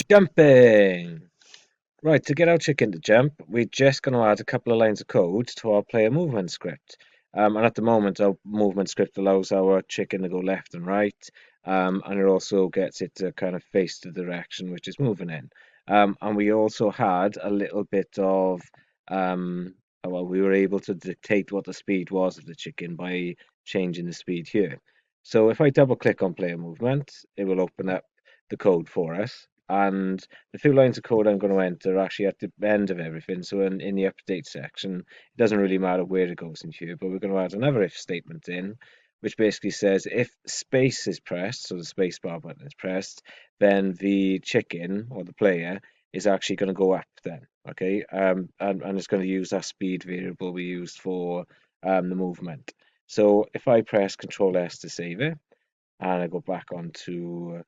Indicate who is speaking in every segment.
Speaker 1: Jumping! Right, to get our chicken to jump, we're just going to add a couple of lines of code to our player movement script. And at the moment, our movement script allows our chicken to go left and right, and it also gets it to kind of face the direction which it's moving in. And we also had a little bit of, well, we were able to dictate what the speed was of the chicken by changing the speed here. So if I double click on player movement, it will open up the code for us. And the few lines of code I'm going to enter are actually at the end of everything. So in the update section, it doesn't really matter where it goes in here, but we're going to add another if statement in, which basically says if space is pressed, so the space bar button is pressed, then the chicken or the player is actually going to go up then. Okay, and it's going to use that speed variable we used for the movement. So if I press Control S to save it, and I go back onto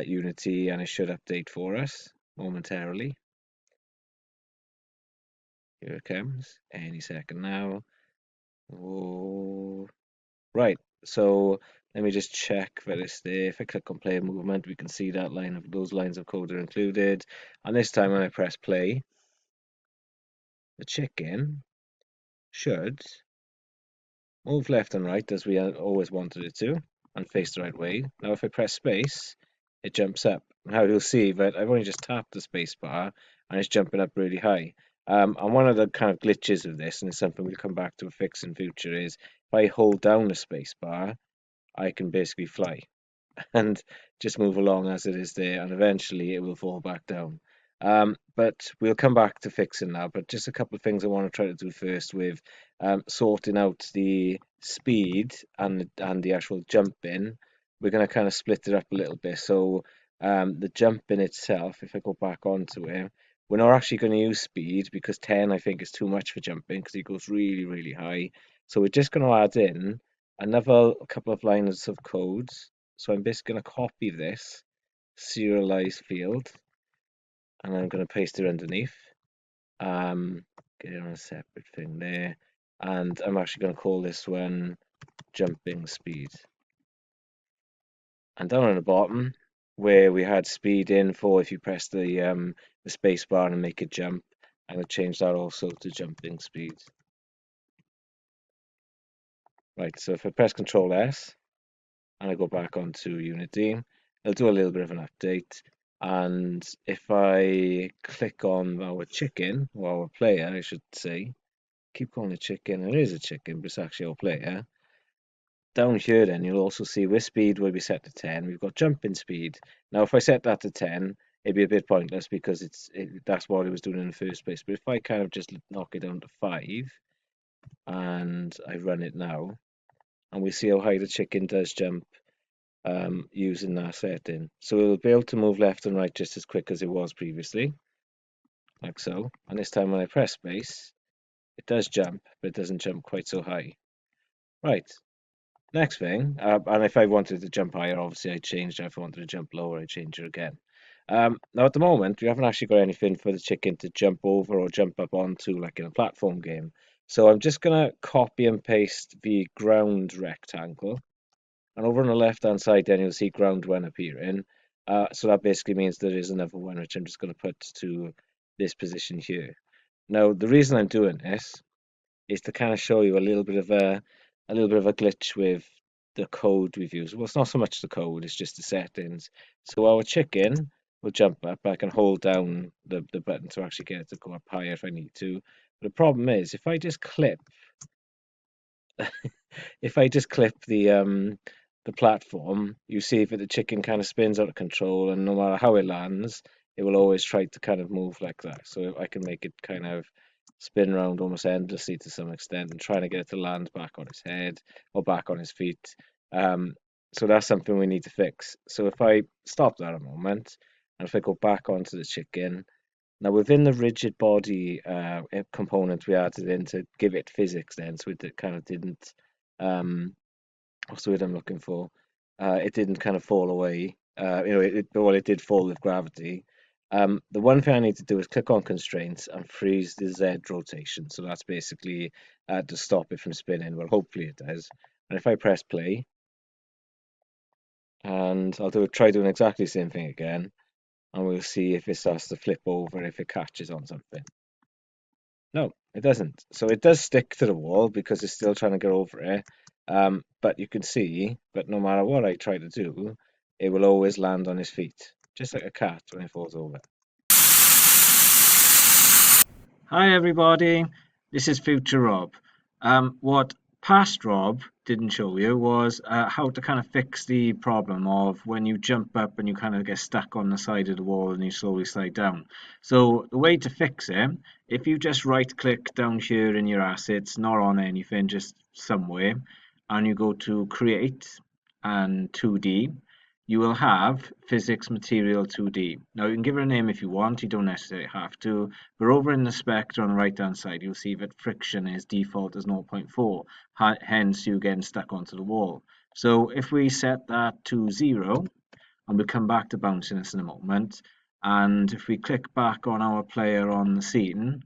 Speaker 1: Unity, and it should update for us momentarily. Here it comes, any second now. Oh, right, so let me just check that it's there. If I click on player movement, we can see that those lines of code are included. And this time when I press play, the chicken should move left and right as we always wanted it to, and face the right way. Now if I press space, it jumps up. Now you'll see that I've only just tapped the space bar and it's jumping up really high. And one of the kind of glitches of this, and it's something we'll come back to fix in future, is if I hold down the space bar, I can basically fly and just move along as it is there, and eventually it will fall back down. But we'll come back to fixing that. But just a couple of things I want to try to do first with sorting out the speed and the actual jumping. We're going to kind of split it up a little bit. So the jumping itself, if I go back onto it, we're not actually going to use speed because 10 I think is too much for jumping because it goes really, really high. So we're just going to add in another couple of lines of codes. So I'm basically going to copy this serialized field and I'm going to paste it underneath. Get it on a separate thing there. And I'm actually going to call this one jumping speed. And down on the bottom, where we had speed in for if you press the space bar and make it jump, I'm going to change that also to jumping speed. Right, so if I press Control S and I go back onto Unity, it'll do a little bit of an update. And if I click on our chicken, or our player, I should say, keep calling it chicken, it is a chicken, but it's actually our player. Down here then, you'll also see with speed will be set to 10. We've got jumping speed. Now, if I set that to 10, it'd be a bit pointless because that's what it was doing in the first place. But if I kind of just knock it down to 5, and I run it now, and we see how high the chicken does jump using that setting. So it'll be able to move left and right just as quick as it was previously, like so. And this time when I press space, it does jump, but it doesn't jump quite so high. Right, next thing, and if I wanted to jump higher, obviously I changed it. If I wanted to jump lower, I change it again. Now at the moment, we haven't actually got anything for the chicken to jump over or jump up onto like in a platform game. So I'm just gonna copy and paste the ground rectangle. And over on the left-hand side, then you'll see ground one appearing. So that basically means there is another one, which I'm just going to put to this position here. Now, the reason I'm doing this is to kind of show you a little bit of a glitch with the code we've used. Well, it's not so much the code; it's just the settings. So our chicken will jump up. I can hold down the button to actually get it to go up higher if I need to. But the problem is, if I just clip the platform, you see that the chicken kind of spins out of control, and no matter how it lands, it will always try to kind of move like that. So I can make it kind of spin around almost endlessly to some extent, and trying to get it to land back on its head or back on its feet. Um, so that's something we need to fix. So if I stop that a moment, and if I go back onto the chicken, now within the rigid body component we added in to give it physics then, so it kind of didn't, what's the word I'm looking for? It didn't kind of fall away. Well, it did fall with gravity. The one thing I need to do is click on constraints and freeze the Z rotation. So that's basically to stop it from spinning. Well, hopefully it does. And if I press play, and I'll try doing exactly the same thing again, and we'll see if it starts to flip over if it catches on something. No, it doesn't. So it does stick to the wall because it's still trying to get over it. But you can see, but no matter what I try to do, it will always land on his feet, just like a cat when it falls over. Hi everybody, this is Future Rob. What past Rob didn't show you was how to kind of fix the problem of when you jump up and you kind of get stuck on the side of the wall and you slowly slide down. So the way to fix it, if you just right click down here in your assets, not on anything, just somewhere, and you go to create and 2D, you will have physics material 2D. Now you can give it a name if you want, you don't necessarily have to. But over in the spectre on the right hand side, you'll see that friction is default as 0.4, hence you getting stuck onto the wall. So if we set that to 0, and we'll come back to bounciness in a moment, and if we click back on our player on the scene,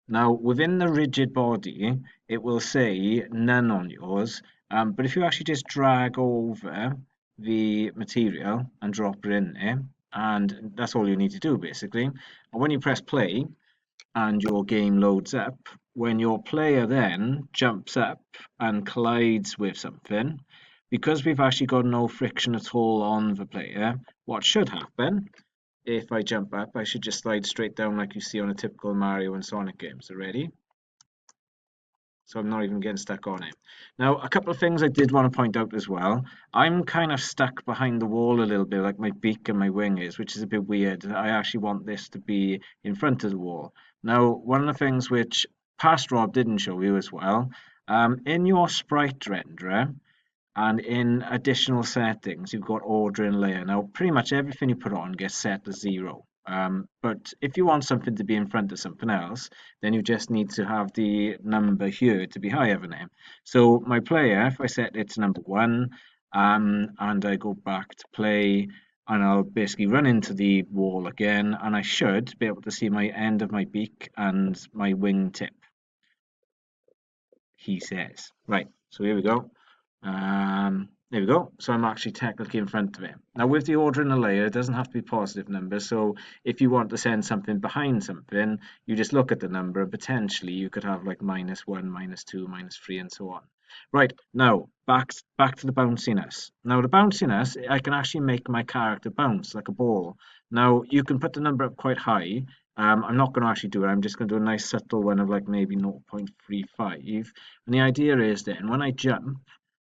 Speaker 1: now within the rigid body, it will say none on yours, but if you actually just drag over the material and drop it in there, and that's all you need to do basically. And when you press play and your game loads up, when your player then jumps up and collides with something, because we've actually got no friction at all on the player, what should happen if I jump up, I should just slide straight down like you see on a typical Mario and Sonic game. So ready? So I'm not even getting stuck on it. Now, a couple of things I did want to point out as well. I'm kind of stuck behind the wall a little bit, like my beak and my wing is, which is a bit weird. I actually want this to be in front of the wall. Now, one of the things which past Rob didn't show you as well, in your sprite renderer, and in additional settings, you've got order and layer. Now, pretty much everything you put on gets set to 0. But if you want something to be in front of something else, then you just need to have the number here to be higher than it. So my player, if I set it to number 1, and I go back to play, and I'll basically run into the wall again, and I should be able to see my end of my beak and my wing tip, he says. Right, so here we go. There we go. So I'm actually technically in front of it. Now with the order in the layer, it doesn't have to be positive numbers. So if you want to send something behind something, you just look at the number and potentially you could have like -1, -2, -3, and so on. Right, now back to the bounciness. Now the bounciness, I can actually make my character bounce like a ball. Now you can put the number up quite high. I'm not going to actually do it. I'm just going to do a nice subtle one of like maybe 0.35. And the idea is then when I jump,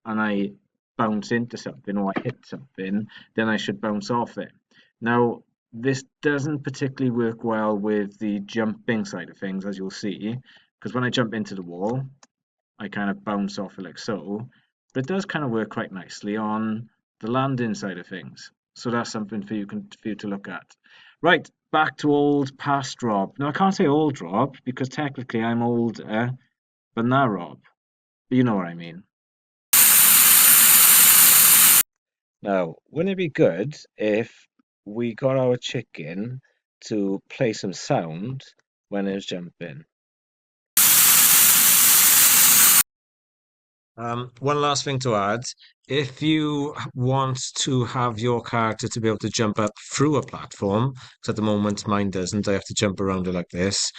Speaker 1: and I bounce into something or I hit something, then I should bounce off it. Now, this doesn't particularly work well with the jumping side of things, as you'll see, because when I jump into the wall, I kind of bounce off it like so, but it does kind of work quite nicely on the landing side of things. So that's something for you to look at. Right, back to old past Rob. Now I can't say old Rob because technically I'm older than that Rob. But you know what I mean. Now, wouldn't it be good if we got our chicken to play some sound when it's jumping? One last thing to add. If you want to have your character to be able to jump up through a platform, because at the moment mine doesn't, I have to jump around it like this.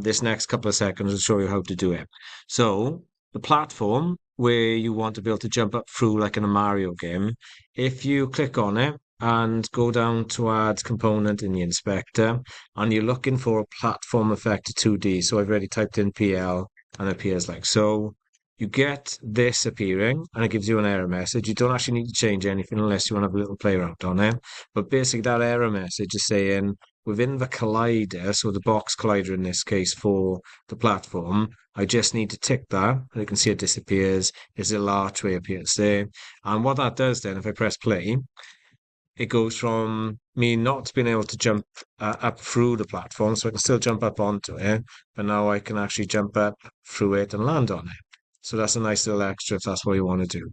Speaker 1: This next couple of seconds will show you how to do it. So the platform where you want to be able to jump up through like in a Mario game, if you click on it and go down to add component in the inspector, and you're looking for a platform effect 2D. So I've already typed in PL and it appears like so. You get this appearing and it gives you an error message. You don't actually need to change anything unless you want to have a little play around on it. But basically that error message is saying within the collider, so the box collider in this case for the platform, I just need to tick that and you can see it disappears. This little archway appears there. And what that does then, if I press play, it goes from me not being able to jump up through the platform, so I can still jump up onto it, but now I can actually jump up through it and land on it. So that's a nice little extra if that's what you want to do.